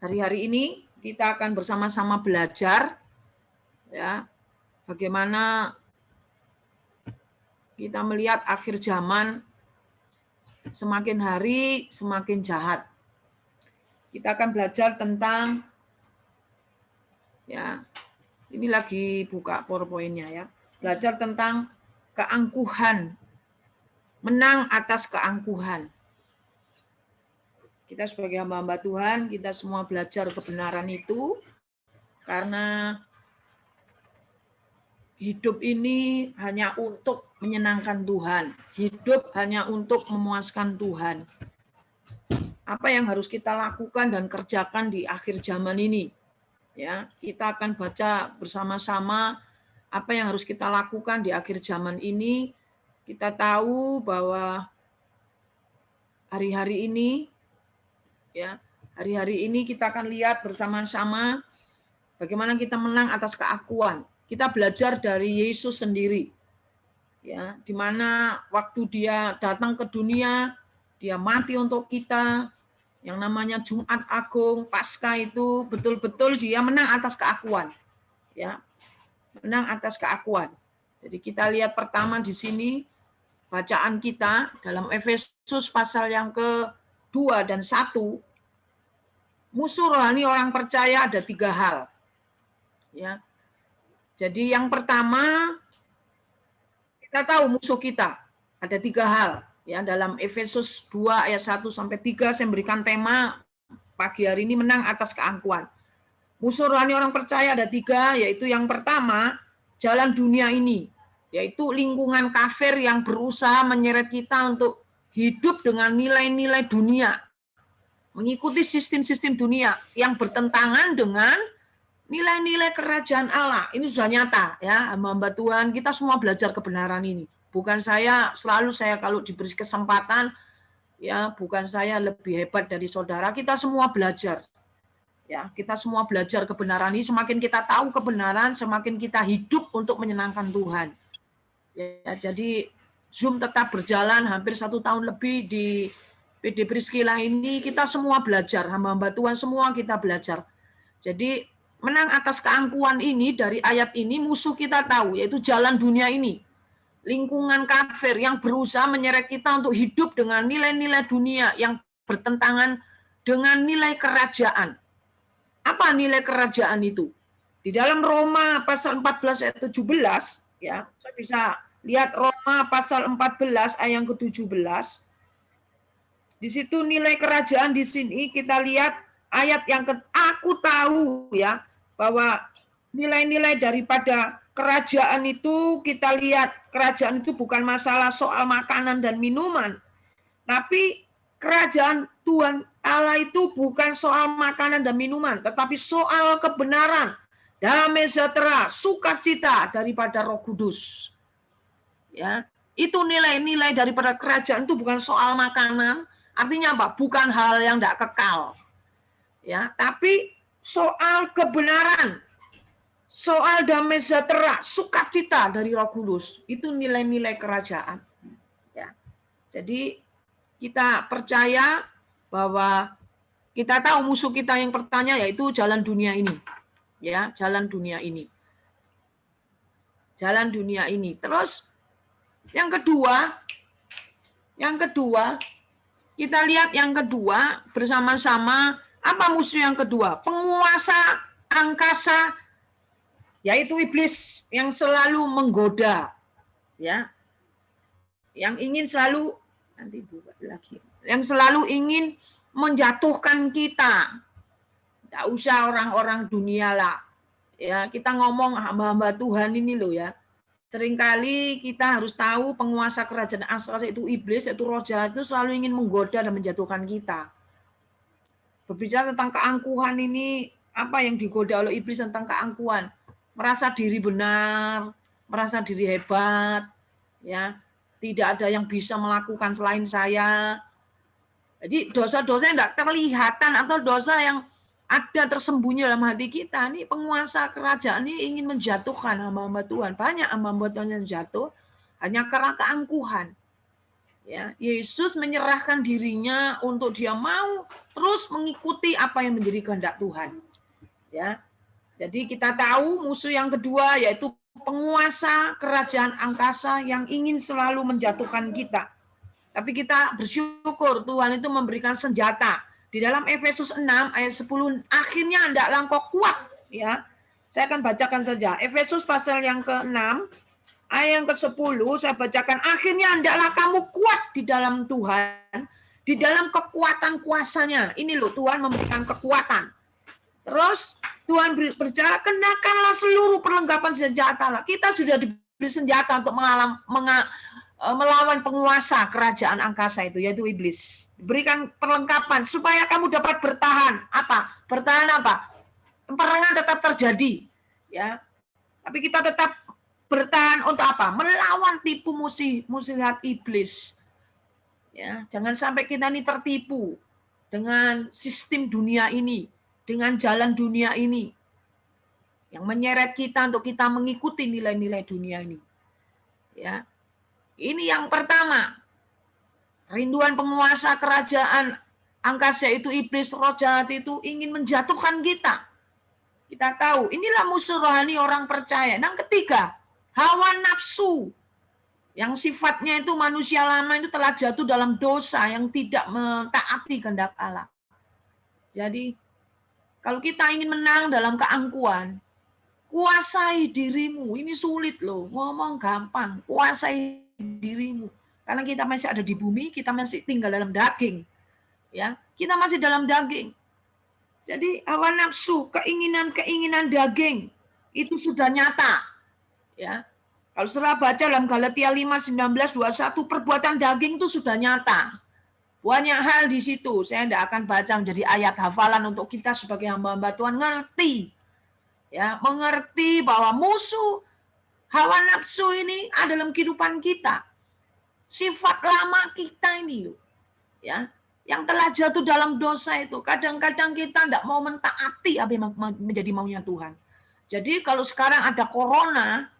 Hari-hari ini kita akan bersama-sama belajar ya bagaimana kita melihat akhir zaman semakin hari semakin jahat. Kita akan belajar tentang ya ini lagi buka PowerPoint-nya ya. Belajar tentang keangkuhan. Menang atas keangkuhan. Kita sebagai hamba-hamba Tuhan, kita semua belajar kebenaran itu karena hidup ini hanya untuk menyenangkan Tuhan. Hidup hanya untuk memuaskan Tuhan. Apa yang harus kita lakukan dan kerjakan di akhir zaman ini? Ya, kita akan baca bersama-sama apa yang harus kita lakukan di akhir zaman ini. Kita tahu bahwa hari-hari ini ya, hari-hari ini kita akan lihat bersama-sama bagaimana kita menang atas keakuan. Kita belajar dari Yesus sendiri. Ya, di mana waktu dia datang ke dunia, dia mati untuk kita. Yang namanya Jumat Agung, Paskah itu betul-betul dia menang atas keakuan. Ya. Menang atas keakuan. Jadi kita lihat pertama di sini bacaan kita dalam Efesus pasal yang ke-2 dan 1. Musuh rohani orang percaya ada 3 hal. Ya. Jadi yang pertama kita tahu musuh kita ada 3 hal. Ya, dalam Efesus 2 ayat 1 sampai 3 saya memberikan tema pagi hari ini menang atas keangkuhan. Musuh rohani orang percaya ada 3, yaitu yang pertama jalan dunia ini, yaitu lingkungan kafir yang berusaha menyeret kita untuk hidup dengan nilai-nilai dunia, mengikuti sistem-sistem dunia yang bertentangan dengan nilai-nilai kerajaan Allah. Ini sudah nyata ya, hamba Tuhan, kita semua belajar kebenaran ini. Bukan saya, selalu saya kalau diberi kesempatan, ya bukan saya lebih hebat dari saudara, kita semua belajar. Ya, kita semua belajar kebenaran ini, semakin kita tahu kebenaran, semakin kita hidup untuk menyenangkan Tuhan. Ya, jadi Zoom tetap berjalan hampir 1 tahun lebih di PD Priscilla ini, kita semua belajar, hamba-hamba Tuhan semua kita belajar. Jadi menang atas keangkuhan ini, dari ayat ini musuh kita tahu, yaitu jalan dunia ini. Lingkungan kafir yang berusaha menyeret kita untuk hidup dengan nilai-nilai dunia yang bertentangan dengan nilai kerajaan. Apa nilai kerajaan itu? Di dalam Roma pasal 14 ayat 17, ya, saya bisa lihat Roma pasal 14 ayat yang ke-17. Di situ nilai kerajaan di sini kita lihat ayat yang aku tahu ya bahwa nilai-nilai daripada kerajaan itu, kita lihat kerajaan itu bukan masalah soal makanan dan minuman, tapi kerajaan Tuhan Allah itu bukan soal makanan dan minuman, tetapi soal kebenaran, damai sejahtera, sukacita daripada Roh Kudus. Ya, itu nilai-nilai daripada kerajaan itu bukan soal makanan, artinya apa? Bukan hal yang tidak kekal. Ya, tapi soal kebenaran, soal damai sejahtera, sukacita dari Roh Kudus, itu nilai-nilai kerajaan. Ya. Jadi kita percaya bahwa kita tahu musuh kita yang pertama yaitu jalan dunia ini. Ya, jalan dunia ini. Jalan dunia ini. Terus yang kedua, kita lihat yang kedua bersama-sama, apa musuh yang kedua? Penguasa angkasa, yaitu iblis yang selalu menggoda, ya, yang ingin selalu yang selalu ingin menjatuhkan kita. Tidak usah orang-orang dunia lah, ya, kita ngomong hamba-hamba Tuhan ini loh ya. Seringkali kita harus tahu penguasa kerajaan angkasa itu iblis, yaitu roh jahat, itu selalu ingin menggoda dan menjatuhkan kita. Berbicara tentang keangkuhan ini, apa yang digoda oleh iblis tentang keangkuhan? Merasa diri benar, merasa diri hebat, ya, tidak ada yang bisa melakukan selain saya. Jadi dosa-dosa yang tidak terlihatan atau dosa yang ada tersembunyi dalam hati kita. Ini penguasa kerajaan ini ingin menjatuhkan hamba-hamba Tuhan. Banyak hamba-hamba Tuhan yang jatuh hanya karena keangkuhan. Ya, Yesus menyerahkan dirinya untuk dia mau terus mengikuti apa yang menjadi kehendak Tuhan. Ya. Jadi kita tahu musuh yang kedua yaitu penguasa kerajaan angkasa yang ingin selalu menjatuhkan kita. Tapi kita bersyukur Tuhan itu memberikan senjata. Di dalam Efesus 6 ayat 10, akhirnya hendaklah engkau kuat. Ya, saya akan bacakan saja. Efesus pasal yang ke-6, ayat yang ke-10, saya bacakan. Akhirnya hendaklah kamu kuat di dalam Tuhan, di dalam kekuatan kuasanya. Ini loh, Tuhan memberikan kekuatan. Terus Tuhan berbicara, kenakanlah seluruh perlengkapan senjata. Kita sudah diberi senjata untuk melawan penguasa kerajaan angkasa itu, yaitu iblis. Berikan perlengkapan supaya kamu dapat bertahan. Apa? Bertahan apa? Peperangan tetap terjadi, ya. Tapi kita tetap bertahan untuk apa? Melawan tipu muslihat iblis. Ya, jangan sampai kita ini tertipu dengan sistem dunia ini, dengan jalan dunia ini yang menyeret kita untuk kita mengikuti nilai-nilai dunia ini. Ya. Ini yang pertama. Rinduan penguasa kerajaan angkasa itu iblis, roh jahat itu ingin menjatuhkan kita. Kita tahu, inilah musuh rohani orang percaya. Yang ketiga, hawa nafsu. Yang sifatnya itu manusia lama itu telah jatuh dalam dosa yang tidak mentaati kehendak Allah. Jadi, kalau kita ingin menang dalam keangkuhan, kuasai dirimu. Ini sulit loh, ngomong gampang. Kuasai dirimu. Karena kita masih ada di bumi, kita masih tinggal dalam daging. Ya, kita masih dalam daging. Jadi hawa nafsu, keinginan-keinginan daging itu sudah nyata. Ya. Kalau saudara baca dalam Galatia 5:19-21, perbuatan daging itu sudah nyata. Banyak hal di situ. Saya tidak akan baca menjadi ayat hafalan untuk kita sebagai hamba-hamba Tuhan ngerti. Ya, mengerti bahwa musuh hawa nafsu ini ada dalam kehidupan kita. Sifat lama kita ini, ya, yang telah jatuh dalam dosa itu. Kadang-kadang kita tidak mau mentaati apa yang menjadi maunya Tuhan. Jadi kalau sekarang ada corona,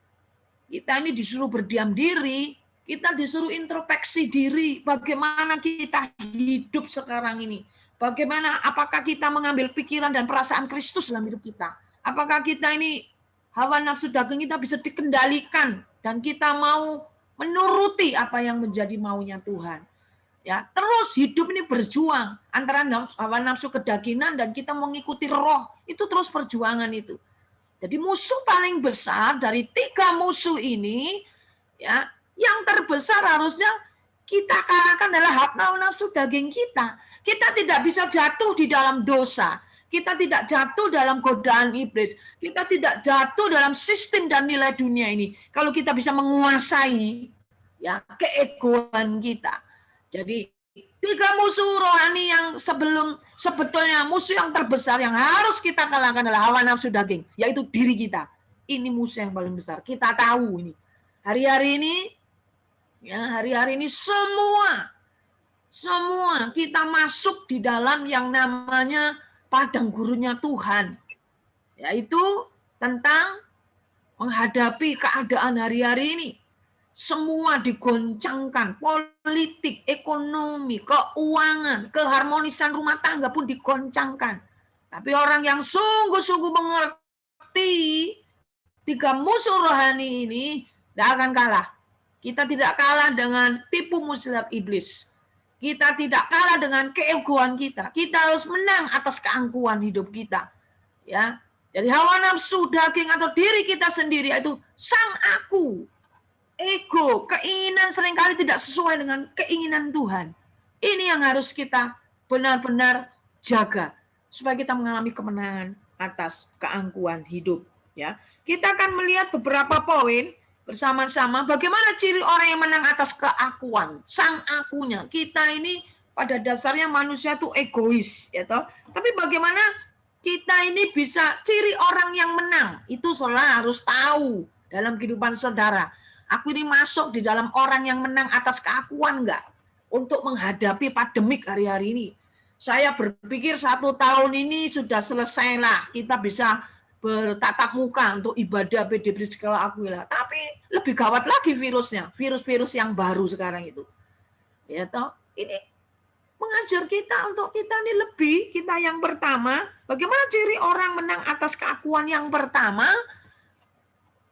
kita ini disuruh berdiam diri, kita disuruh introspeksi diri, bagaimana kita hidup sekarang ini. Bagaimana, apakah kita mengambil pikiran dan perasaan Kristus dalam hidup kita. Apakah kita ini, hawa nafsu daging kita bisa dikendalikan, dan kita mau menuruti apa yang menjadi maunya Tuhan. Ya, terus hidup ini berjuang antara hawa nafsu kedagingan dan kita mengikuti roh, itu terus perjuangan itu. Jadi musuh paling besar dari 3 musuh ini, ya, yang terbesar harusnya kita kalahkan adalah hawa nafsu daging kita. Kita tidak bisa jatuh di dalam dosa. Kita tidak jatuh dalam godaan iblis. Kita tidak jatuh dalam sistem dan nilai dunia ini. Kalau kita bisa menguasai, ya, keegoan kita. Jadi 3 musuh rohani yang sebetulnya musuh yang terbesar yang harus kita kalahkan adalah hawa nafsu daging, yaitu diri kita. Ini musuh yang paling besar. Kita tahu ini. Hari-hari ini semua kita masuk di dalam yang namanya padang gurunnya Tuhan. Yaitu tentang menghadapi keadaan hari-hari ini. Semua digoncangkan, politik, ekonomi, keuangan, keharmonisan rumah tangga pun digoncangkan. Tapi orang yang sungguh-sungguh mengerti 3 musuh rohani ini tidak akan kalah. Kita tidak kalah dengan tipu muslihat iblis. Kita tidak kalah dengan keegoan kita. Kita harus menang atas keangkuhan hidup kita. Ya, jadi hawa nafsu daging atau diri kita sendiri itu sang aku. Ego, keinginan seringkali tidak sesuai dengan keinginan Tuhan. Ini yang harus kita benar-benar jaga supaya kita mengalami kemenangan atas keangkuhan hidup. Ya, kita akan melihat beberapa poin bersama-sama bagaimana ciri orang yang menang atas keakuan, sang akunya. Kita ini pada dasarnya manusia itu egois, ya toh. Tapi bagaimana kita ini bisa ciri orang yang menang? Itu saudara harus tahu dalam kehidupan saudara. Aku ini masuk di dalam orang yang menang atas keakuan enggak? Untuk menghadapi pandemik hari-hari ini. Saya berpikir 1 tahun ini sudah selesai lah. Kita bisa bertatap muka untuk ibadah PDB segala akuilah. Tapi lebih gawat lagi virusnya. Virus-virus yang baru sekarang itu. Ya toh, ini mengajar kita untuk kita ini lebih, kita yang pertama, bagaimana ciri orang menang atas keakuan yang pertama?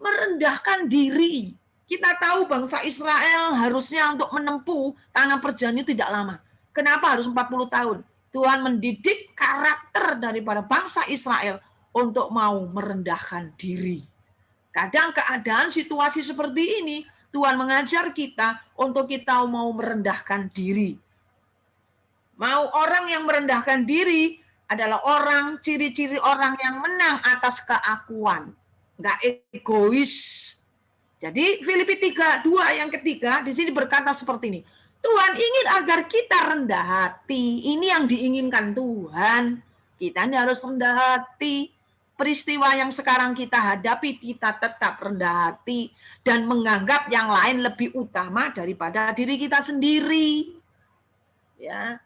Merendahkan diri. Kita tahu bangsa Israel harusnya untuk menempuh tanah perjanjian tidak lama. Kenapa harus 40 tahun? Tuhan mendidik karakter daripada bangsa Israel untuk mau merendahkan diri. Kadang keadaan situasi seperti ini, Tuhan mengajar kita untuk kita mau merendahkan diri. Mau orang yang merendahkan diri adalah orang, ciri-ciri orang yang menang atas keakuan. Nggak egois. Jadi Filipi 3:2 yang ketiga di sini berkata seperti ini. Tuhan ingin agar kita rendah hati. Ini yang diinginkan Tuhan. Kita ini harus rendah hati. Peristiwa yang sekarang kita hadapi, kita tetap rendah hati dan menganggap yang lain lebih utama daripada diri kita sendiri. Ya,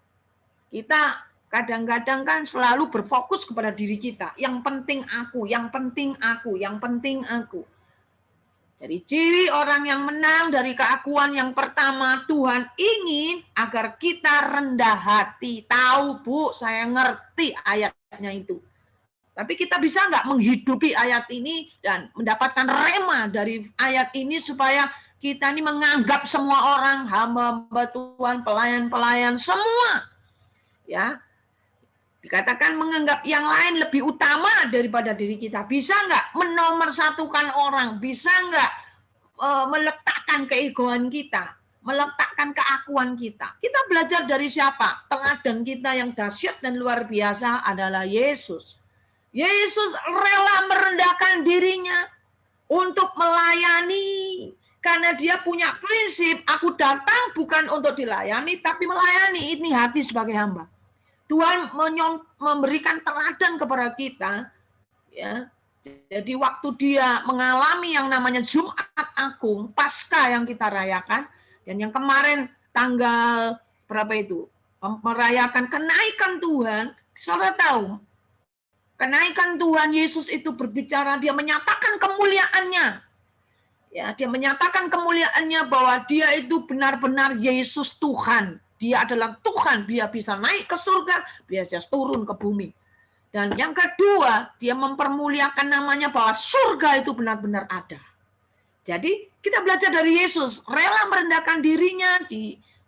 kita kadang-kadang kan selalu berfokus kepada diri kita. Yang penting aku, yang penting aku, yang penting aku. Jadi ciri orang yang menang dari keakuan yang pertama, Tuhan ingin agar kita rendah hati. Tahu Bu, saya ngerti ayatnya itu. Tapi kita bisa nggak menghidupi ayat ini dan mendapatkan rema dari ayat ini supaya kita ini menganggap semua orang, hamba-hamba Tuhan, pelayan-pelayan, semua. Ya, dikatakan menganggap yang lain lebih utama daripada diri kita. Bisa nggak menomorsatukan orang? Bisa nggak meletakkan keegoan kita? Meletakkan keakuan kita? Kita belajar dari siapa? Teladan kita yang dahsyat dan luar biasa adalah Yesus. Yesus rela merendahkan dirinya untuk melayani. Karena dia punya prinsip, aku datang bukan untuk dilayani, tapi melayani. Ini hati sebagai hamba. Tuhan memberikan teladan kepada kita, ya. Jadi waktu dia mengalami yang namanya Jumat Agung, Paskah yang kita rayakan, dan yang kemarin tanggal berapa itu, merayakan kenaikan Tuhan, saudara tahu, kenaikan Tuhan Yesus itu berbicara, dia menyatakan kemuliaannya. Ya, dia menyatakan kemuliaannya bahwa dia itu benar-benar Yesus Tuhan. Dia adalah Tuhan, dia bisa naik ke surga, dia bisa turun ke bumi. Dan yang kedua, dia mempermuliakan namanya bahwa surga itu benar-benar ada. Jadi kita belajar dari Yesus, rela merendahkan dirinya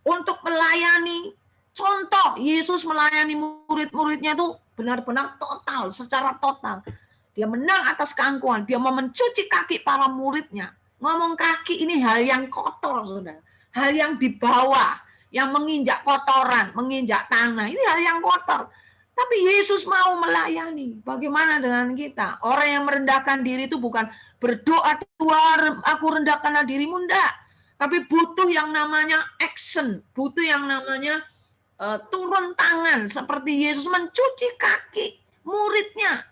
untuk melayani. Contoh, Yesus melayani murid-muridnya itu benar-benar total, secara total. Dia menang atas keangkuhan, dia mau mencuci kaki para muridnya. Ngomong kaki ini hal yang kotor, saudara. Hal yang di bawah, yang menginjak kotoran, menginjak tanah. Ini hal yang kotor. Tapi Yesus mau melayani. Bagaimana dengan kita? Orang yang merendahkan diri itu bukan berdoa, Tuhan, aku rendahkanlah dirimu, enggak. Tapi butuh yang namanya action, butuh yang namanya turun tangan, seperti Yesus mencuci kaki muridnya.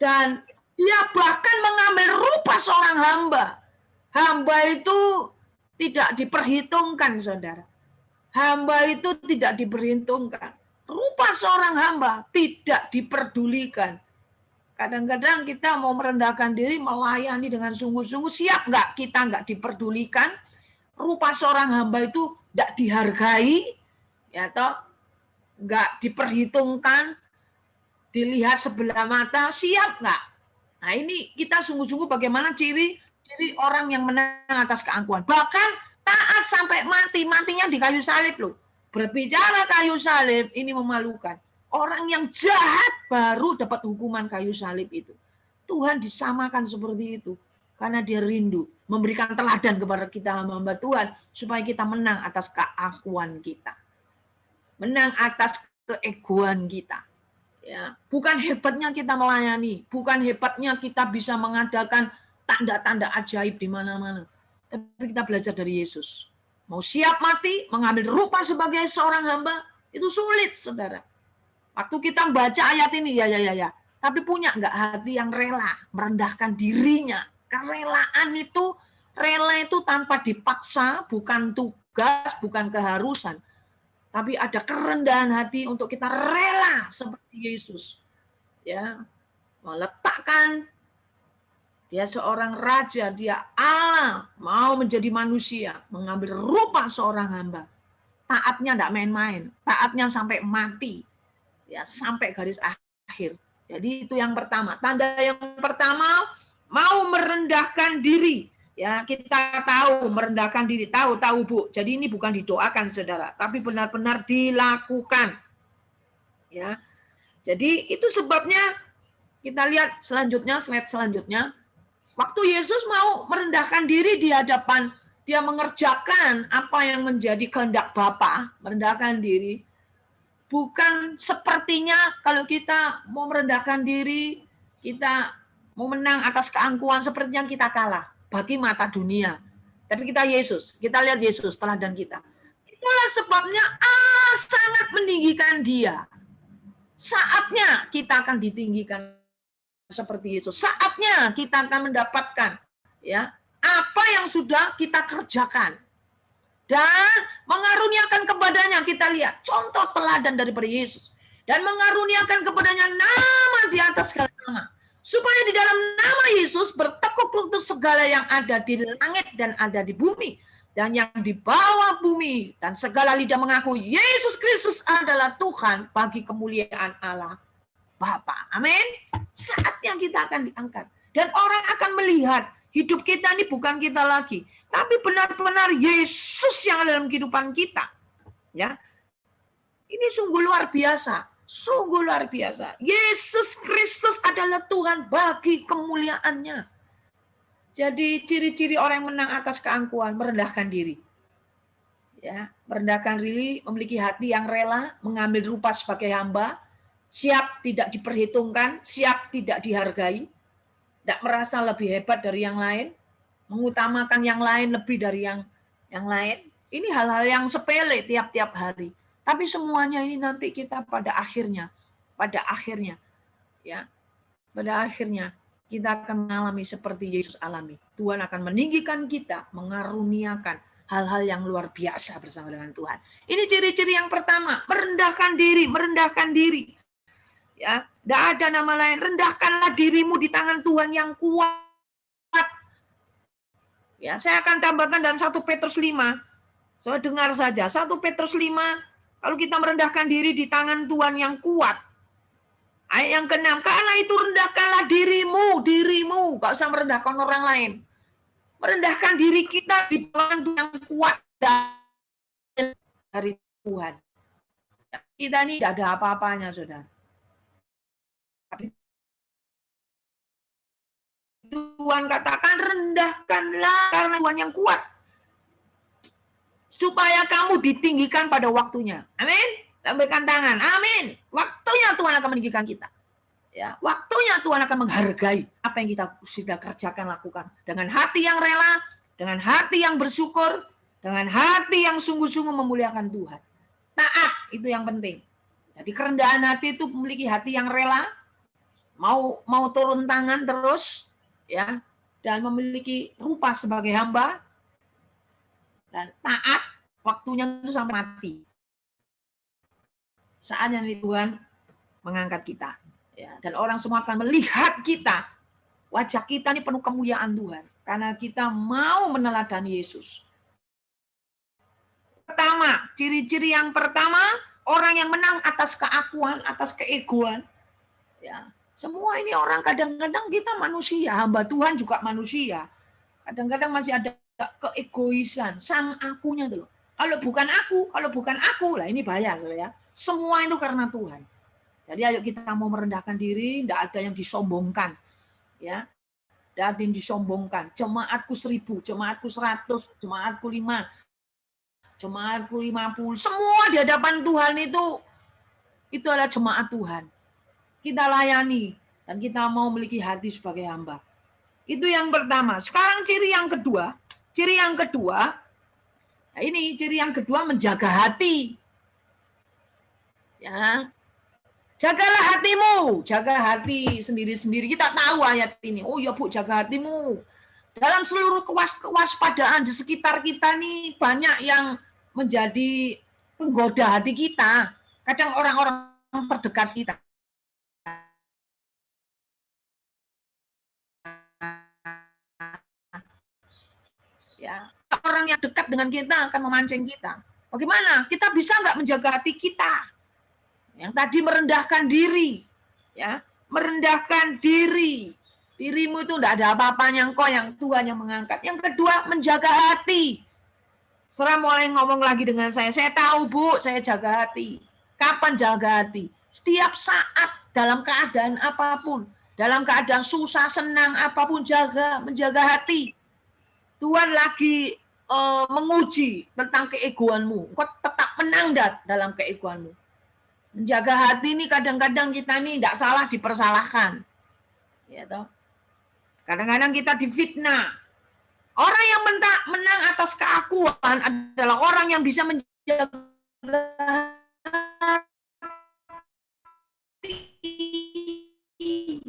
Dan dia bahkan mengambil rupa seorang hamba. Hamba itu tidak diperhitungkan, saudara. Hamba itu tidak diperhitungkan. Rupa seorang hamba tidak diperdulikan. Kadang-kadang kita mau merendahkan diri, melayani dengan sungguh-sungguh, siap nggak kita nggak diperdulikan? Rupa seorang hamba itu nggak dihargai, ya toh, nggak diperhitungkan, dilihat sebelah mata, siap nggak? Nah ini kita sungguh-sungguh bagaimana ciri orang yang menang atas keangkuhan. Bahkan taat sampai mati, matinya di kayu salib loh. Berbicara kayu salib ini memalukan. Orang yang jahat baru dapat hukuman kayu salib itu. Tuhan disamakan seperti itu. Karena dia rindu memberikan teladan kepada kita hamba Tuhan supaya kita menang atas keakuan kita. Menang atas keegoan kita. Ya, bukan hebatnya kita melayani, bukan hebatnya kita bisa mengadakan tanda-tanda ajaib di mana-mana. Tapi kita belajar dari Yesus. Mau siap mati, mengambil rupa sebagai seorang hamba, itu sulit, saudara. Waktu kita baca ayat ini, ya. Tapi punya nggak hati yang rela, merendahkan dirinya. Kerelaan itu, rela itu tanpa dipaksa, bukan tugas, bukan keharusan. Tapi ada kerendahan hati untuk kita rela seperti Yesus. Ya, meletakkan dia seorang raja, dia Allah, mau menjadi manusia, mengambil rupa seorang hamba. taatnya enggak main-main, taatnya sampai mati, ya sampai garis akhir. Jadi itu yang pertama. Tanda yang pertama, mau merendahkan diri. Ya, kita tahu merendahkan diri, tahu Bu. Jadi ini bukan didoakan saudara, tapi benar-benar dilakukan. Ya. Jadi itu sebabnya kita lihat selanjutnya, slide selanjutnya. Waktu Yesus mau merendahkan diri di hadapan, dia mengerjakan apa yang menjadi kehendak Bapa, merendahkan diri. Bukan sepertinya kalau kita mau merendahkan diri, kita mau menang atas keangkuhan, sepertinya kita kalah bagi mata dunia. Tapi kita Yesus, kita lihat Yesus teladan kita. Itulah sebabnya Allah sangat meninggikan dia. Saatnya kita akan ditinggikan seperti Yesus. Saatnya kita akan mendapatkan ya apa yang sudah kita kerjakan. Dan mengaruniakan kepadanya, kita lihat contoh teladan daripada Yesus. Dan mengaruniakan kepadanya nama di atas segala nama. Supaya di dalam nama Yesus bertekuk lutut segala yang ada di langit dan ada di bumi. Dan yang di bawah bumi. Dan segala lidah mengaku Yesus Kristus adalah Tuhan bagi kemuliaan Allah Bapa. Amin. Saatnya kita akan diangkat. Dan orang akan melihat hidup kita ini bukan kita lagi, tapi benar-benar Yesus yang ada dalam kehidupan kita. Ya, ini sungguh luar biasa, sungguh luar biasa. Yesus Kristus adalah Tuhan bagi kemuliaannya. Jadi ciri-ciri orang yang menang atas keangkuhan, merendahkan diri. Ya, merendahkan diri, memiliki hati yang rela, mengambil rupa sebagai hamba, siap tidak diperhitungkan, siap tidak dihargai. Tidak merasa lebih hebat dari yang lain, mengutamakan yang lain lebih dari yang lain. Ini hal-hal yang sepele tiap-tiap hari. Tapi semuanya ini nanti kita pada akhirnya ya, pada akhirnya kita akan mengalami seperti Yesus alami. Tuhan akan meninggikan kita, mengaruniakan hal-hal yang luar biasa bersama dengan Tuhan. Ini ciri-ciri yang pertama, merendahkan diri. Ya, tidak ada nama lain. Rendahkanlah dirimu di tangan Tuhan yang kuat. Ya, saya akan tambahkan dalam 1 Petrus 5. So, dengar saja. 1 Petrus 5, kalau kita merendahkan diri di tangan Tuhan yang kuat. Ayat yang ke-6, karena itu rendahkanlah dirimu. Gak usah merendahkan orang lain. Merendahkan diri kita di tangan Tuhan yang kuat dari Tuhan. Kita ini tidak ada apa-apanya, saudara. Tuhan katakan rendahkanlah karena Tuhan yang kuat. Supaya kamu ditinggikan pada waktunya. Amin. Lambaikan tangan. Amin. Waktunya Tuhan akan meninggikan kita. Ya, waktunya Tuhan akan menghargai apa yang kita sudah kerjakan, lakukan. Dengan hati yang rela, dengan hati yang bersyukur, dengan hati yang sungguh-sungguh memuliakan Tuhan. Taat, itu yang penting. Jadi kerendahan hati itu memiliki hati yang rela, mau turun tangan terus, ya, dan memiliki rupa sebagai hamba, dan taat, waktunya itu sampai mati. Saatnya Tuhan mengangkat kita. Ya, dan orang semua akan melihat kita. Wajah kita ini penuh kemuliaan Tuhan. Karena kita mau meneladani Yesus. Pertama, ciri-ciri yang pertama, orang yang menang atas keakuan, atas keegoan. Ya, semua ini orang kadang-kadang kita manusia, hamba Tuhan juga manusia. Kadang-kadang masih ada keegoisan, sang akunya tuh. Kalau bukan aku, lah ini bahaya ya. Semua itu karena Tuhan. Jadi ayo kita mau merendahkan diri, tidak ada yang disombongkan. Ya. Tidak ada yang disombongkan. Jemaatku 1000, jemaatku 100, jemaatku 5, jemaatku 50. Semua di hadapan Tuhan itu adalah jemaat Tuhan. Kita layani dan kita mau memiliki hati sebagai hamba. Itu yang pertama. Sekarang ciri yang kedua. Nah ini ciri yang kedua, menjaga hati. Ya. Jagalah hatimu, jaga hati sendiri-sendiri. Kita tahu ayat ini. Oh ya Bu, jaga hatimu. Dalam seluruh kewaspadaan di sekitar kita nih banyak yang menjadi penggoda hati kita. Kadang orang-orang terdekat kita. Ya, orang yang dekat dengan kita akan memancing kita. Bagaimana? Kita bisa nggak menjaga hati kita? Yang tadi merendahkan diri, ya, merendahkan diri. Dirimu itu enggak ada apa-apanya, engkau yang Tuhan yang mengangkat. Yang kedua, menjaga hati. Setelah mulai ngomong lagi dengan saya tahu Bu, saya jaga hati. Kapan jaga hati? Setiap saat, dalam keadaan apapun. Dalam keadaan susah, senang, apapun menjaga hati. Tuhan lagi menguji tentang keegoanmu. Kau tetap menang dalam keegoanmu. Menjaga hati ini kadang-kadang kita ini tidak salah dipersalahkan. Ya toh. Kadang-kadang kita difitnah. Orang yang menang atas keakuan adalah orang yang bisa menjaga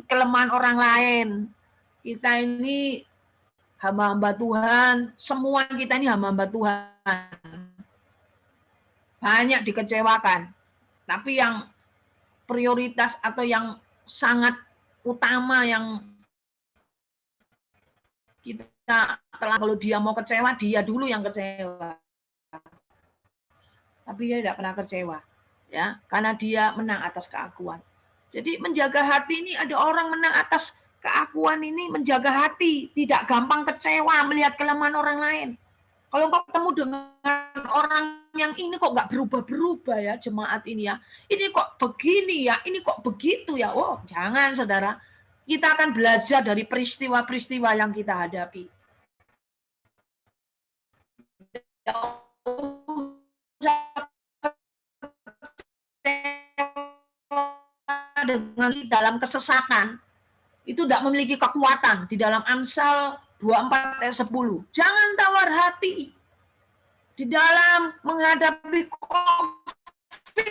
kelemahan orang lain. Kita ini hamba-hamba Tuhan, semua kita ini hamba-hamba Tuhan. Banyak dikecewakan. Tapi yang prioritas atau yang sangat utama yang kita kalau dia mau kecewa, dia dulu yang kecewa. Tapi dia tidak pernah kecewa, ya, karena dia menang atas keakuan. Jadi menjaga hati ini, ada orang menang atas keakuan ini, menjaga hati, tidak gampang kecewa melihat kelemahan orang lain. Kalau kau ketemu dengan orang yang ini kok nggak berubah-berubah ya, jemaat ini ya, ini kok begini ya, ini kok begitu ya, oh jangan saudara, kita akan belajar dari peristiwa-peristiwa yang kita hadapi. Dengan dalam kesesatan itu tidak memiliki kekuatan. Di dalam Amsal 24 ayat 10, jangan tawar hati di dalam menghadapi COVID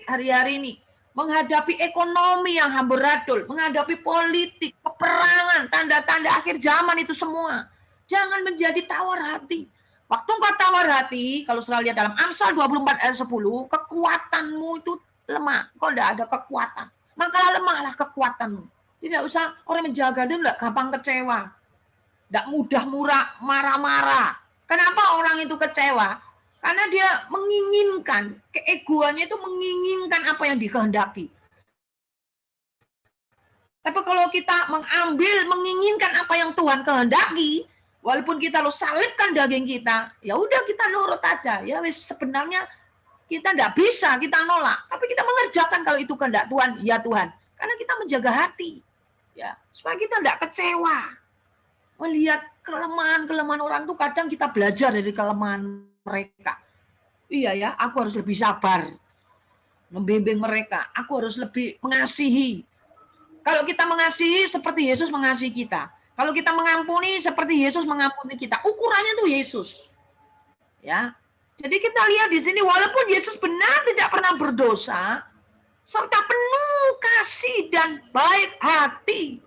hari-hari ini, menghadapi ekonomi yang amburadul, menghadapi politik, peperangan, tanda-tanda akhir zaman itu semua. Jangan menjadi tawar hati. Waktu kau tawar hati, kalau sudah lihat dalam Amsal 24 ayat 10, kekuatanmu itu lemah, kau tidak ada kekuatan. Maka lemahlah kekuatanmu. Tidak usah orang menjaga dia tidak gampang kecewa. Tidak mudah marah-marah. Kenapa orang itu kecewa? Karena dia menginginkan, keegoannya itu menginginkan apa yang dikehendaki. Tapi kalau kita menginginkan apa yang Tuhan kehendaki, walaupun kita lo salibkan daging kita, ya udah kita nurut aja. Ya sebenarnya kita tidak bisa, kita nolak. Tapi kita mengerjakan kalau itu kehendak Tuhan, ya Tuhan. Karena kita menjaga hati. Ya, supaya kita tidak kecewa. Melihat kelemahan-kelemahan orang itu kadang kita belajar dari kelemahan mereka. Iya ya, aku harus lebih sabar. Membimbing mereka. Aku harus lebih mengasihi. Kalau kita mengasihi seperti Yesus mengasihi kita. Kalau kita mengampuni seperti Yesus mengampuni kita. Ukurannya tuh Yesus. Ya. Jadi kita lihat di sini walaupun Yesus benar tidak pernah berdosa, serta penuh kasih dan baik hati.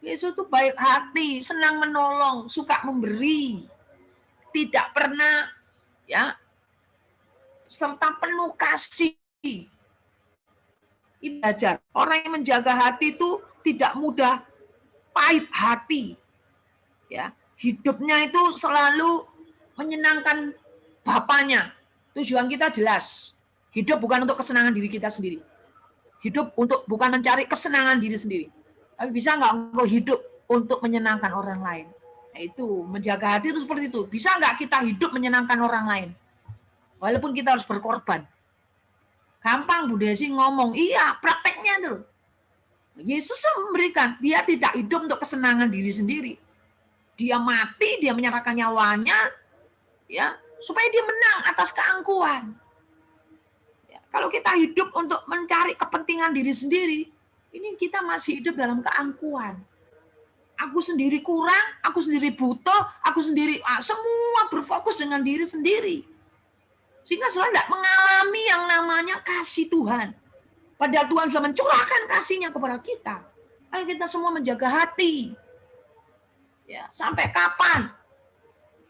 Yesus tuh baik hati, senang menolong, suka memberi. Tidak pernah ya, serta penuh kasih. Itu belajar. Orang yang menjaga hati itu tidak mudah pahit hati. Ya, hidupnya itu selalu menyenangkan Bapaknya. Tujuan kita jelas. Hidup bukan untuk kesenangan diri kita sendiri. Hidup bukan mencari kesenangan diri sendiri. Tapi bisa nggak engkau hidup untuk menyenangkan orang lain? Nah, itu menjaga hati itu seperti itu. Bisa nggak kita hidup menyenangkan orang lain? Walaupun kita harus berkorban. Gampang Bu Desi ngomong, iya prakteknya tuh. Yesus memberikan, dia tidak hidup untuk kesenangan diri sendiri. Dia mati, dia menyerahkan nyawanya, ya, supaya dia menang atas keangkuhan. Ya, kalau kita hidup untuk mencari kepentingan diri sendiri, ini kita masih hidup dalam keangkuhan. Aku sendiri kurang, aku sendiri butuh, aku sendiri, semua berfokus dengan diri sendiri. Sehingga selalu tidak mengalami yang namanya kasih Tuhan. Padahal Tuhan sudah mencurahkan kasihnya kepada kita. Ayo kita semua menjaga hati. Ya, sampai kapan?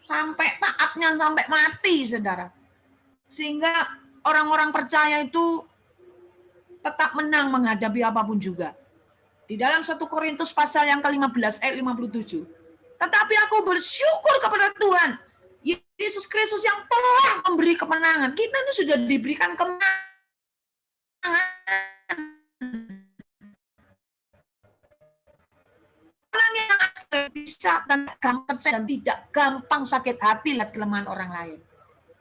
Sampai taatnya sampai mati, saudara. Sehingga orang-orang percaya itu tetap menang menghadapi apapun juga. Di dalam 1 Korintus pasal yang ke-15 ayat 57. Tetapi aku bersyukur kepada Tuhan Yesus Kristus yang telah memberi kemenangan. Kita ini sudah diberikan kemenangan. Orang yang bisa dan tidak gampang sakit hati lihat kelemahan orang lain.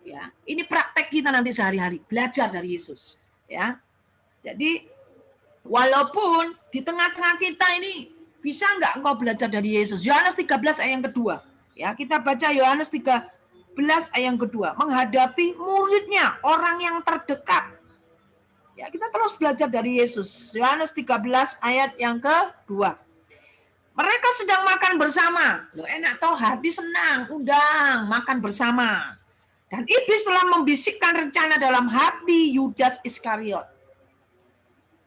Ya, ini praktek kita nanti sehari-hari, belajar dari Yesus. Ya, jadi walaupun di tengah-tengah kita ini bisa nggak engkau belajar dari Yesus? Yohanes 13 ayat yang kedua. Ya, kita baca Yohanes 13 ayat yang kedua. Menghadapi muridnya, orang yang terdekat. Ya, kita terus belajar dari Yesus. Yohanes 13 ayat yang kedua. Mereka sedang makan bersama. Loh, enak toh, hati senang, undang, makan bersama. Dan iblis telah membisikkan rencana dalam hati Yudas Iskariot,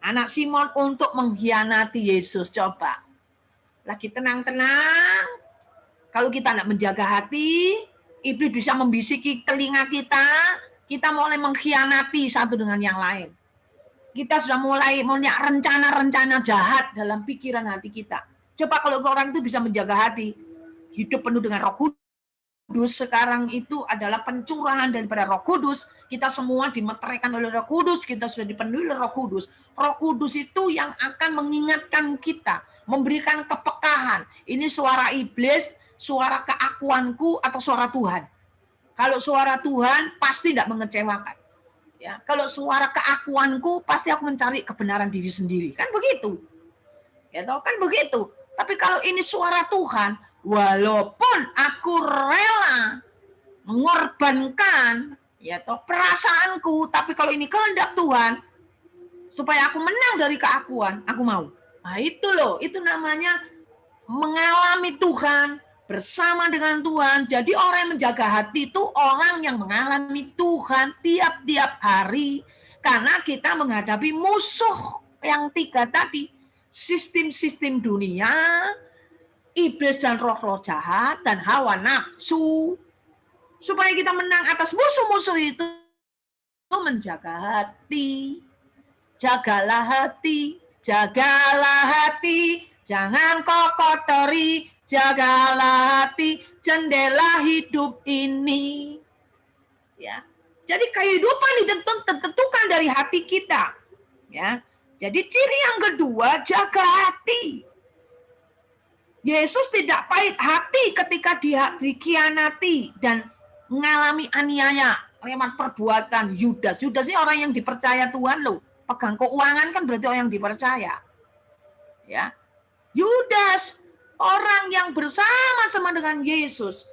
anak Simon, untuk mengkhianati Yesus. Coba. Lagi tenang-tenang. Kalau kita tidak menjaga hati, iblis bisa membisiki telinga kita mulai mengkhianati satu dengan yang lain. Kita sudah mulai punya rencana-rencana jahat dalam pikiran hati kita. Coba kalau orang itu bisa menjaga hati, hidup penuh dengan Roh Kudus. Sekarang itu adalah pencurahan daripada Roh Kudus. Kita semua dimeteraikan oleh Roh Kudus, kita sudah dipenuhi oleh Roh Kudus. Roh Kudus itu yang akan mengingatkan kita, memberikan kepekahan. Ini suara iblis, suara keakuanku, atau suara Tuhan. Kalau suara Tuhan pasti tidak mengecewakan. Ya, kalau suara keakuanku pasti aku mencari kebenaran diri sendiri. Kan begitu. Ya toh, kan begitu. Tapi kalau ini suara Tuhan, walaupun aku rela mengorbankan ya toh perasaanku, tapi kalau ini kehendak Tuhan supaya aku menang dari keakuan, aku mau. Nah, itu loh, itu namanya mengalami Tuhan, bersama dengan Tuhan. Jadi orang yang menjaga hati itu orang yang mengalami Tuhan tiap-tiap hari, karena kita menghadapi musuh yang tiga tadi. Sistem-sistem dunia, iblis dan roh-roh jahat, dan hawa nafsu. Supaya kita menang atas musuh-musuh itu, menjaga hati. Jagalah hati, jagalah hati, jangan kau kotori, jagalah hati, jendela hidup ini. Ya, jadi kehidupan ditentukan dari hati kita. Ya, jadi ciri yang kedua, jaga hati. Yesus tidak pahit hati ketika dia dikhianati dan mengalami aniaya lewat perbuatan Yudas. Yudas ini orang yang dipercaya Tuhan loh. Pegang keuangan kan berarti orang yang dipercaya. Ya, Yudas orang yang bersama-sama dengan Yesus.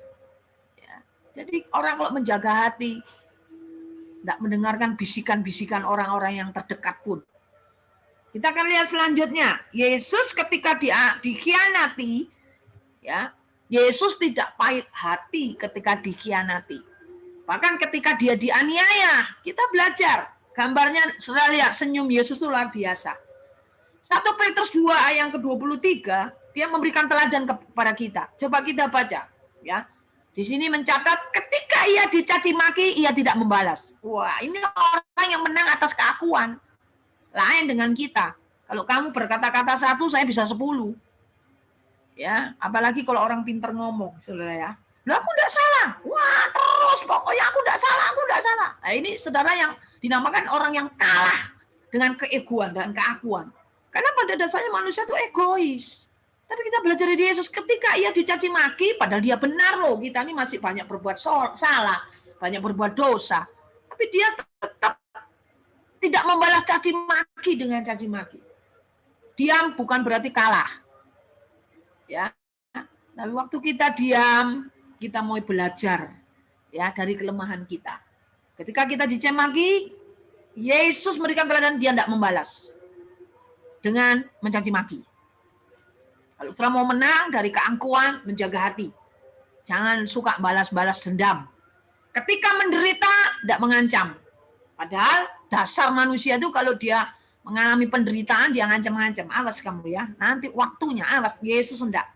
Ya, jadi orang kalau menjaga hati, tidak mendengarkan bisikan-bisikan orang-orang yang terdekat pun. Kita akan lihat selanjutnya. Yesus ketika dikhianati, ya, Yesus tidak pahit hati ketika dikhianati. Bahkan ketika dia dianiaya, kita belajar. Gambarnya, sudah lihat senyum Yesus itu luar biasa. 1 Petrus 2 ayat yang ke-23, dia memberikan teladan kepada kita. Coba kita baca. Ya, di sini mencatat, ketika ia dicaci maki, ia tidak membalas. Wah, ini orang yang menang atas keakuan. Lain dengan kita. Kalau kamu berkata-kata 1, saya bisa 10. Ya, apalagi kalau orang pintar ngomong, saudara ya. Loh, aku enggak salah. Wah, terus pokoknya aku enggak salah, aku enggak salah. Nah, ini saudara yang dinamakan orang yang kalah dengan keegoan dan keakuan. Karena pada dasarnya manusia itu egois. Tapi kita belajar dari Yesus, ketika ia dicaci maki, padahal dia benar loh, kita ini masih banyak berbuat salah, banyak berbuat dosa. Tapi dia tetap tidak membalas caci maki dengan caci maki. Diam bukan berarti kalah. Ya. Tapi waktu kita diam, kita mau belajar ya dari kelemahan kita. Ketika kita dicemaki, Yesus memberikan teladan, dia tidak membalas dengan mencaci maki. Kalau setelah mau menang dari keangkuhan, menjaga hati. Jangan suka balas-balas dendam. Ketika menderita, tidak mengancam. Padahal dasar manusia itu kalau dia mengalami penderitaan, dia ngancam-ngancam. Awas kamu ya, nanti waktunya, awas. Yesus tidak.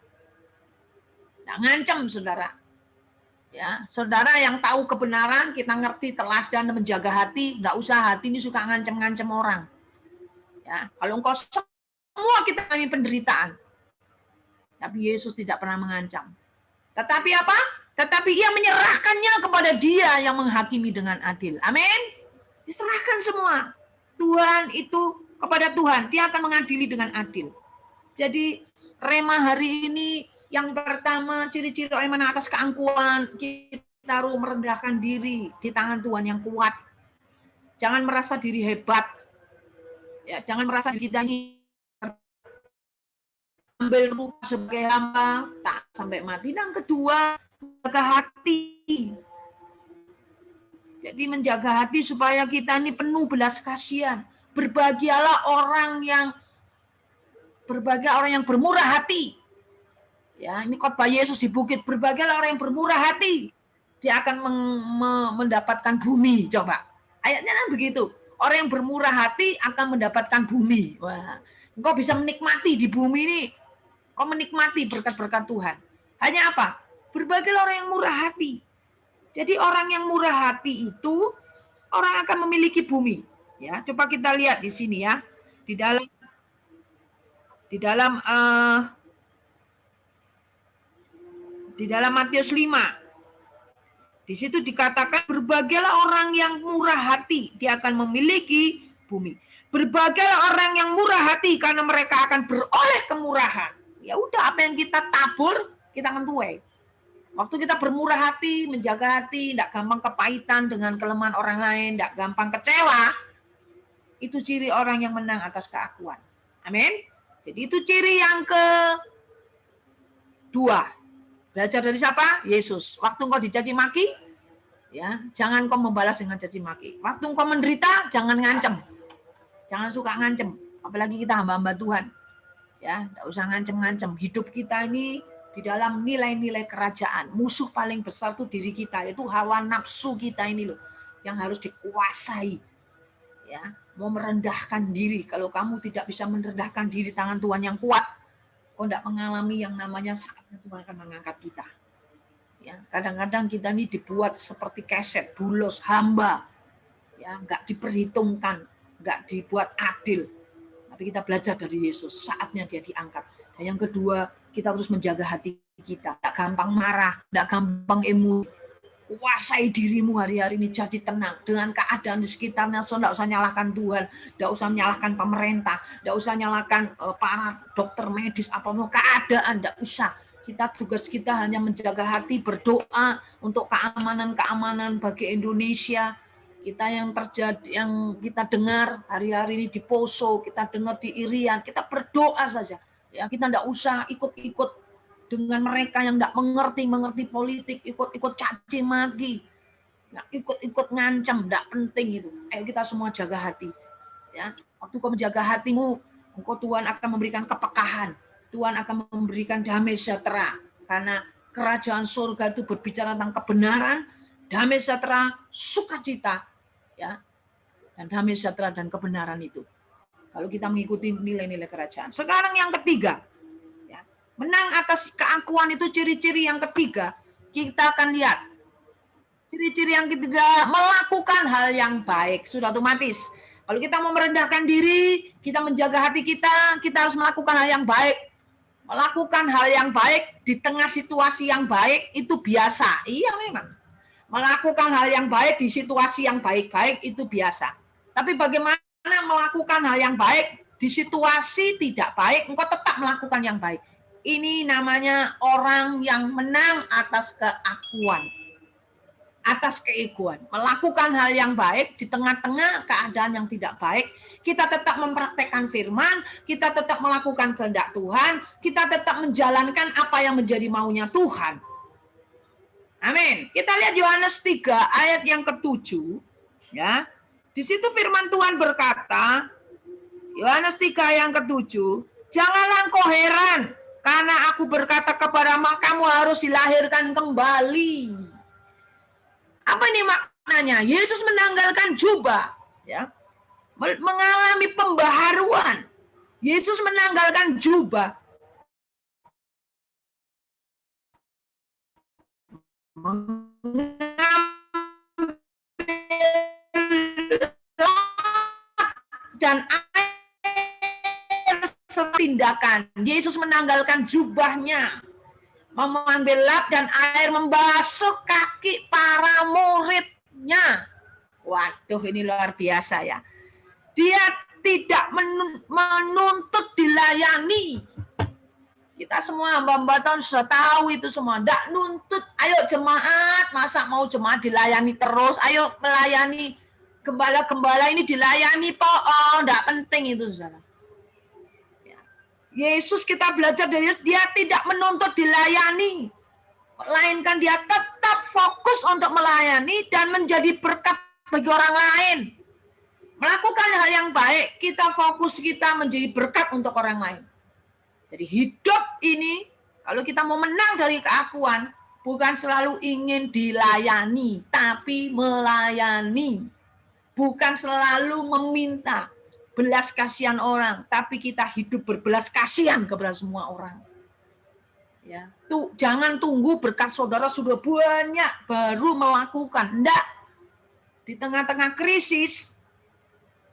Tidak ngancam, saudara. Ya, saudara yang tahu kebenaran, kita ngerti teladan menjaga hati, nggak usah hati ini suka ngancam-ngancam orang. Ya, kalau engkau semua kita mengalami penderitaan, tapi Yesus tidak pernah mengancam. Tetapi apa? tetapi ia menyerahkannya kepada Dia yang menghakimi dengan adil. Amin. Diserahkan semua. Tuhan itu kepada Tuhan, Dia akan mengadili dengan adil. Jadi rema hari ini yang pertama, ciri-ciri orang menang atas keangkuhan, kita harus merendahkan diri di tangan Tuhan yang kuat. Jangan merasa diri hebat. Ya, jangan merasa diri kita ini ambil rupa sebagai hamba, tak sampai mati. Dan kedua, menjaga hati. Jadi menjaga hati supaya kita ini penuh belas kasihan. Berbahagialah orang yang bermurah hati. Ya, ini khotbah Yesus di bukit. Berbahagialah orang yang bermurah hati. Dia akan mendapatkan bumi. Coba. Ayatnya kan begitu. Orang yang bermurah hati akan mendapatkan bumi. Wah, engkau bisa menikmati di bumi ini. Kau menikmati berkat-berkat Tuhan. Hanya apa? Berbahagialah orang yang murah hati. Jadi orang yang murah hati itu orang akan memiliki bumi. Ya, coba kita lihat di sini ya. Di dalam Matius 5. Di situ dikatakan berbahagialah orang yang murah hati, dia akan memiliki bumi. Berbahagialah orang yang murah hati karena mereka akan beroleh kemurahan. Ya udah, apa yang kita tabur, kita akan tuai. Waktu kita bermurah hati, menjaga hati, tidak gampang kepahitan dengan kelemahan orang lain, tidak gampang kecewa, itu ciri orang yang menang atas keakuan. Amin. Jadi itu ciri yang kedua. Belajar dari siapa? Yesus. Waktu engkau dicaci maki, ya, jangan kau membalas dengan caci maki. Waktu engkau menderita, jangan ngancem. Jangan suka ngancem. Apalagi kita hamba-hamba Tuhan. Ya, enggak usah ngancem-ngancem. Hidup kita ini di dalam nilai-nilai kerajaan. Musuh paling besar itu diri kita, itu hawa nafsu kita ini loh, yang harus dikuasai. Ya, mau merendahkan diri. Kalau kamu tidak bisa merendahkan diri tangan Tuhan yang kuat, kau tidak mengalami yang namanya saatnya Tuhan akan mengangkat kita. Ya, kadang-kadang kita ini dibuat seperti keset, bulos, hamba. Ya, enggak diperhitungkan, enggak dibuat adil. Tapi kita belajar dari Yesus, saatnya dia diangkat. Dan yang kedua, kita harus menjaga hati kita. Tidak gampang marah, tidak gampang emosi. Kuasai dirimu hari-hari ini, jadi tenang. Dengan keadaan di sekitarnya, so tidak usah nyalahkan Tuhan, tidak usah menyalahkan pemerintah, tidak usah nyalahkan para dokter medis, apa mau keadaan, tidak usah. Tugas kita hanya menjaga hati, berdoa untuk keamanan bagi Indonesia. Kita yang terjadi, yang kita dengar hari-hari ini di Poso, kita dengar di Irian, kita berdoa saja. Ya, kita tidak usah ikut-ikut dengan mereka yang tidak mengerti politik, ikut-ikut caci maki, ikut-ikut ngancam, tidak penting itu. Ayo kita semua jaga hati. Ya, waktu kau menjaga hatimu, engkau Tuhan akan memberikan kepekahan, Tuhan akan memberikan damai sejahtera, karena kerajaan surga itu berbicara tentang kebenaran, damai sejahtera, sukacita, ya, dan damai sejahtera dan kebenaran itu. Kalau kita mengikuti nilai-nilai kerajaan. Sekarang yang ketiga, ya, menang atas keakuan itu ciri-ciri yang ketiga. Kita akan lihat ciri-ciri yang ketiga, melakukan hal yang baik. Sudah otomatis. Kalau kita mau merendahkan diri, kita menjaga hati kita harus melakukan hal yang baik. Melakukan hal yang baik di tengah situasi yang baik itu biasa. Iya memang. Melakukan hal yang baik di situasi yang baik-baik itu biasa. Tapi bagaimana melakukan hal yang baik di situasi tidak baik, engkau tetap melakukan yang baik. Ini namanya orang yang menang atas keakuan, atas keegoan. Melakukan hal yang baik di tengah-tengah keadaan yang tidak baik, kita tetap mempraktekkan firman, kita tetap melakukan kehendak Tuhan, kita tetap menjalankan apa yang menjadi maunya Tuhan. Amin. Kita lihat Yohanes 3 ayat yang ke-7, ya. Di situ firman Tuhan berkata, Yohanes 3 yang ke-7, janganlah engkau heran karena aku berkata kepadamu kamu harus dilahirkan kembali. Apa ini maknanya? Yesus menanggalkan jubah, ya, mengalami pembaharuan. Yesus menanggalkan jubah, dan tindakan. Yesus menanggalkan jubahnya. mengambil lap dan air membasuh kaki para muridnya. Waduh, ini luar biasa ya. Dia tidak menuntut dilayani. Kita semua hamba-hamba Tuhan sudah tahu itu semua. Tidak nuntut, ayo jemaat, masa mau jemaat dilayani terus, ayo melayani gembala-gembala ini dilayani, tidak penting itu, saudara. Yesus kita belajar dari Yesus, dia tidak menuntut dilayani, melainkan dia tetap fokus untuk melayani dan menjadi berkat bagi orang lain. Melakukan hal yang baik, kita fokus kita menjadi berkat untuk orang lain. Jadi hidup ini, kalau kita mau menang dari keakuan, bukan selalu ingin dilayani, tapi melayani. Bukan selalu meminta belas kasihan orang, tapi kita hidup berbelas kasihan kepada semua orang. Ya, jangan tunggu berkat saudara sudah banyak baru melakukan. Enggak. Di tengah-tengah krisis,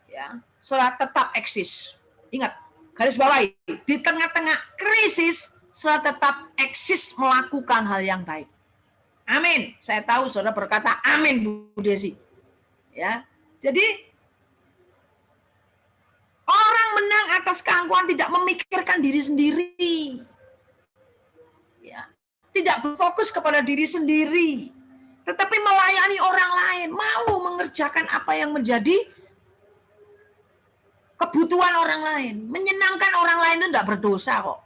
ya, saudara tetap eksis. Ingat, garis bawahi, di tengah-tengah krisis, saudara tetap eksis melakukan hal yang baik. Amin. Saya tahu saudara berkata amin, Bu Desi. Ya, jadi orang menang atas keangkuhan tidak memikirkan diri sendiri. Ya, tidak berfokus kepada diri sendiri, tetapi melayani orang lain, mau mengerjakan apa yang menjadi kebutuhan orang lain. Menyenangkan orang lain itu tidak berdosa kok.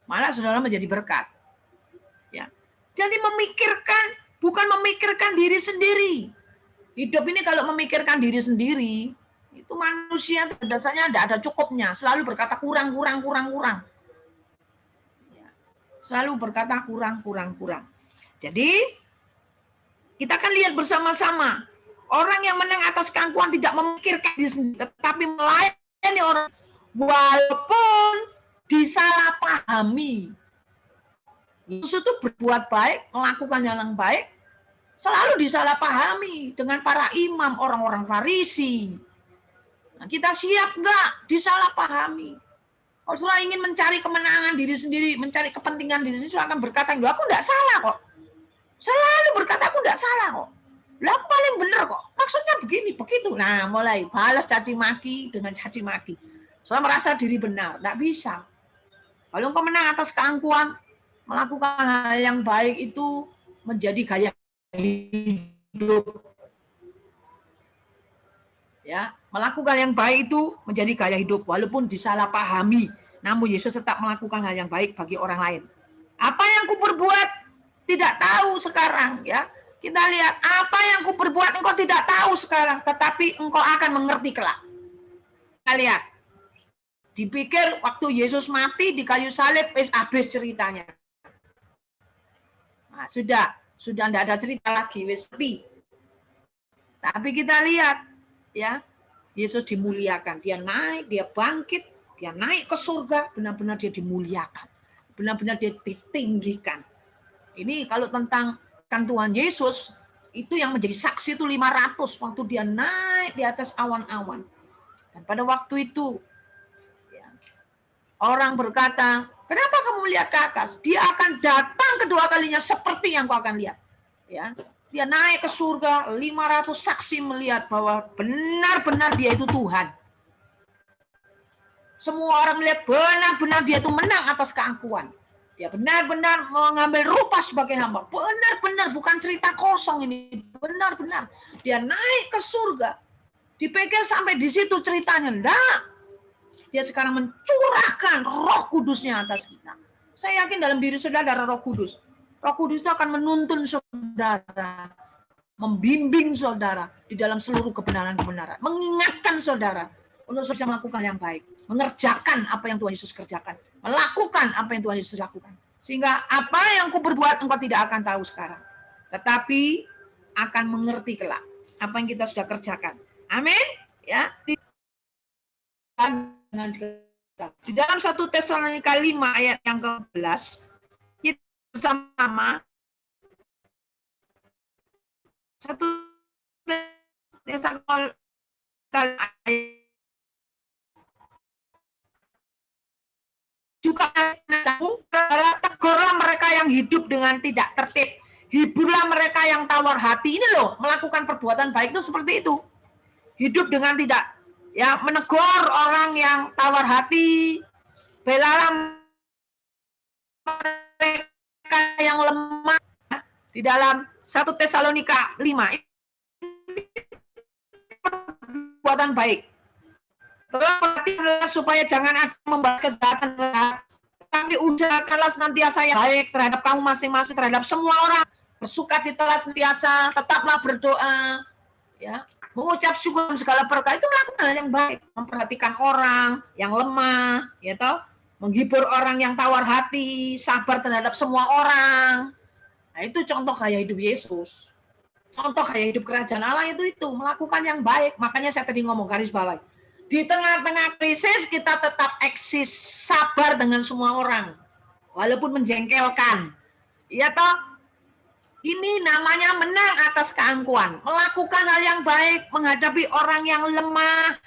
Malah saudara menjadi berkat. Ya. Jadi memikirkan, bukan memikirkan diri sendiri. Hidup ini kalau memikirkan diri sendiri, itu manusia dasarnya tidak ada cukupnya. Selalu berkata kurang. Ya. Selalu berkata kurang. Jadi, kita akan lihat bersama-sama. Orang yang menang atas keangkuhan tidak memikirkan diri sendiri, tetapi melayani orang walaupun disalahpahami. Yesus itu berbuat baik, melakukan yang baik, selalu disalahpahami dengan para imam, orang-orang Farisi. Nah, kita siap nggak disalahpahami? Kalau saudara ingin mencari kemenangan diri sendiri, mencari kepentingan diri sendiri, akan berkata, aku nggak salah kok. Selalu berkata, aku nggak salah kok. Lah aku paling benar kok. Maksudnya begini, begitu. Nah, mulai balas caci maki dengan caci maki. Soalnya merasa diri benar. Nggak bisa. Kalau engkau menang atas keangkuhan, melakukan hal yang baik itu menjadi gaya hidup. Ya, melakukan yang baik itu menjadi gaya hidup. Walaupun disalahpahami, namun Yesus tetap melakukan hal yang baik bagi orang lain. Apa yang kuperbuat tidak tahu sekarang, ya. Kita lihat, apa yang kuperbuat engkau tidak tahu sekarang, tetapi engkau akan mengerti kelak. Kita lihat, dipikir waktu Yesus mati di kayu salib, habis ceritanya. Nah, sudah tidak ada cerita lagi, wis sepi. Tapi kita lihat, ya, Yesus dimuliakan, dia naik, dia bangkit, dia naik ke surga, benar-benar dia dimuliakan, benar-benar dia ditinggikan. Ini kalau tentang kan Tuhan Yesus, itu yang menjadi saksi itu 500 waktu dia naik di atas awan-awan. Dan pada waktu itu, ya, orang berkata, kenapa kamu melihat ke atas? Dia akan datang kedua kalinya seperti yang kau akan lihat. Ya, dia naik ke surga, 500 saksi melihat bahwa benar-benar dia itu Tuhan. Semua orang melihat benar-benar dia itu menang atas keangkuhan. Dia benar-benar mengambil rupa sebagai hamba. Benar-benar, bukan cerita kosong ini. Benar-benar. Dia naik ke surga. Dipikir sampai di situ ceritanya. Enggak. Dia sekarang mencurahkan Roh Kudusnya atas kita. Saya yakin dalam diri saudara ada Roh Kudus. Roh Kudus itu akan menuntun saudara. Membimbing saudara di dalam seluruh kebenaran-kebenaran. Mengingatkan saudara untuk bisa melakukan yang baik. Mengerjakan apa yang Tuhan Yesus kerjakan. Melakukan apa yang Tuhan Yesus lakukan. Sehingga apa yang ku berbuat engkau tidak akan tahu sekarang. Tetapi akan mengerti kelak apa yang kita sudah kerjakan. Amin. Ya. Di dalam 1 Tesalonika 5 ayat yang ke-11 kita bersama 1 Tesalonika juga tegurlah mereka yang hidup dengan tidak tertib. Hiburlah mereka yang tawar hati. Ini loh, melakukan perbuatan baik itu seperti itu. Hidup dengan tidak, ya, menegur orang yang tawar hati, belalah mereka yang lemah. Di dalam 1 Tesalonika 5, perbuatan baik. Terus supaya jangan ada membahas kejahatan, tapi usahakanlah senantiasa yang baik terhadap kamu masing-masing, terhadap semua orang. Bersukacitalah senantiasa, tetaplah berdoa, ya, mengucap syukur segala perkara, itu melakukan hal yang baik, memperhatikan orang yang lemah, ya toh, menghibur orang yang tawar hati, sabar terhadap semua orang. Nah, itu contoh gaya hidup Yesus. Contoh gaya hidup kerajaan Allah itu melakukan yang baik. Makanya saya tadi ngomong garis bawah. Di tengah-tengah krisis kita tetap eksis, sabar dengan semua orang. Walaupun menjengkelkan. Ya toh? Ini namanya menang atas keangkuhan. Melakukan hal yang baik, menghadapi orang yang lemah,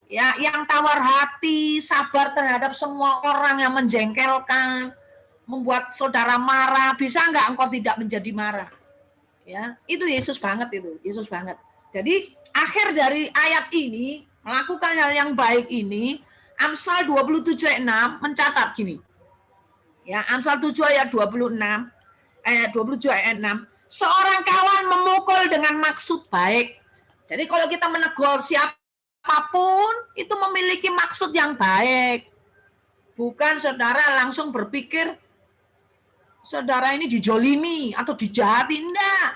ya, yang tawar hati, sabar terhadap semua orang yang menjengkelkan, membuat saudara marah. Bisa enggak engkau tidak menjadi marah? Ya, itu Yesus banget itu. Yesus banget. Jadi, akhir dari ayat ini, melakukan hal yang baik ini, Amsal 27 ayat 6 mencatat gini. Ya, Amsal 7 ayat 26, ayat 27 ayat 6. Seorang kawan memukul dengan maksud baik. Jadi kalau kita menegur siapapun, itu memiliki maksud yang baik. Bukan saudara langsung berpikir, saudara ini dijolimi atau dijahati. Enggak.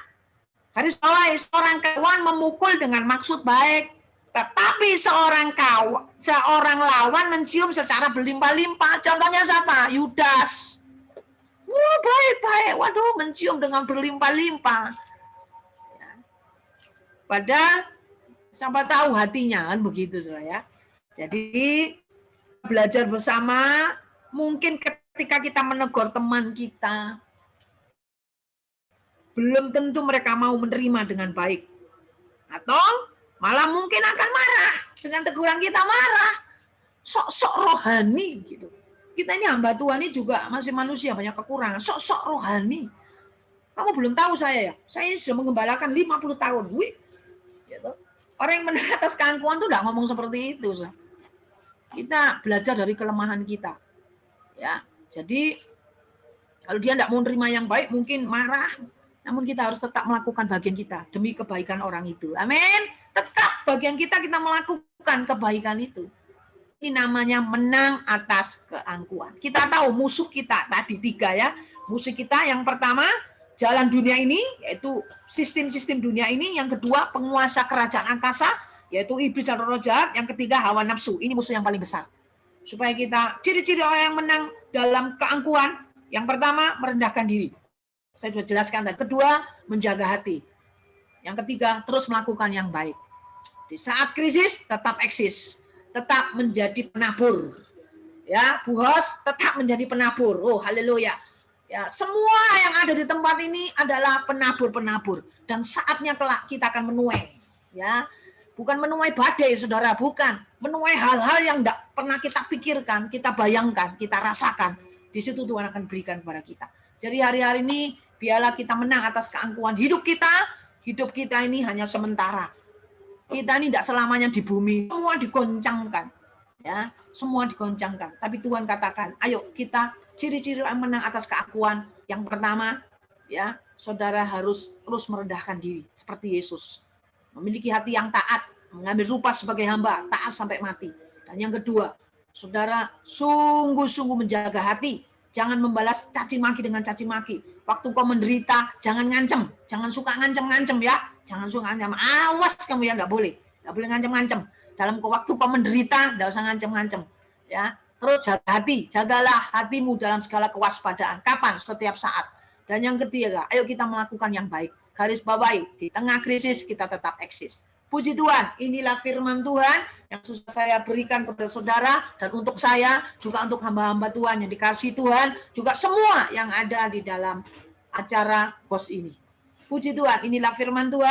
Garis bawah, seorang kawan memukul dengan maksud baik. Tetapi seorang lawan mencium secara berlimpah-limpah. Contohnya siapa? Yudas. Wah, baik-baik. Waduh, mencium dengan berlimpah-limpah. Padahal siapa tahu hatinya, kan begitu saya. Jadi belajar bersama, mungkin ketika kita menegur teman kita, belum tentu mereka mau menerima dengan baik. Atau malah mungkin akan marah. Dengan teguran kita marah. Sok-sok rohani gitu. Kita ini hamba Tuhan ini juga masih manusia, banyak kekurangan. Sok-sok rohani. Kamu belum tahu saya ya. Saya sudah mengembalakan 50 tahun. Wih. Gitu. Orang yang menang atas keangkuhan itu tidak ngomong seperti itu. Kita belajar dari kelemahan kita. Ya, jadi kalau dia tidak mau menerima yang baik, mungkin marah. Namun kita harus tetap melakukan bagian kita demi kebaikan orang itu. Amin. Tetap bagian kita melakukan kebaikan itu. Ini namanya menang atas keangkuhan. Kita tahu musuh kita tadi 3 ya. Musuh kita yang pertama jalan dunia ini, yaitu sistem-sistem dunia ini. Yang kedua penguasa kerajaan angkasa, yaitu iblis dan roh jahat. Yang ketiga hawa nafsu. Ini musuh yang paling besar. Supaya kita ciri-ciri orang yang menang dalam keangkuhan. Yang pertama merendahkan diri. Saya sudah jelaskan tadi. Kedua, menjaga hati. Yang ketiga, terus melakukan yang baik. Di saat krisis, tetap eksis. Tetap menjadi penabur. Ya, bos, tetap menjadi penabur. Oh, haleluya. Ya, semua yang ada di tempat ini adalah penabur-penabur. Dan saatnya kelak kita akan menuai. Ya, bukan menuai badai, saudara. Bukan. Menuai hal-hal yang tidak pernah kita pikirkan, kita bayangkan, kita rasakan. Di situ Tuhan akan berikan kepada kita. Jadi hari-hari ini biarlah kita menang atas keangkuhan hidup kita. Hidup kita ini hanya sementara. Kita ini tidak selamanya di bumi. Semua digoncangkan. Ya, semua digoncangkan. Tapi Tuhan katakan, ayo kita ciri-ciri menang atas keangkuhan. Yang pertama, ya, saudara harus terus merendahkan diri seperti Yesus. Memiliki hati yang taat, mengambil rupa sebagai hamba, taat sampai mati. Dan yang kedua, saudara sungguh-sungguh menjaga hati. Jangan membalas caci maki dengan caci maki. Waktu kau menderita, jangan ngancem. Jangan suka ngancem-ngancem ya. Jangan suka ngancem. Awas kamu ya, enggak boleh. Enggak boleh ngancem-ngancem. Dalam waktu kau menderita, enggak usah ngancem-ngancem. Ya. Terus jaga hati. Jagalah hatimu dalam segala kewaspadaan. Kapan? Setiap saat. Dan yang ketiga, ayo kita melakukan yang baik. Garis bawahi, di tengah krisis kita tetap eksis. Puji Tuhan, inilah firman Tuhan yang sudah saya berikan kepada saudara dan untuk saya, juga untuk hamba-hamba Tuhan yang dikasihi Tuhan, juga semua yang ada di dalam acara KOS ini. Puji Tuhan, inilah firman Tuhan.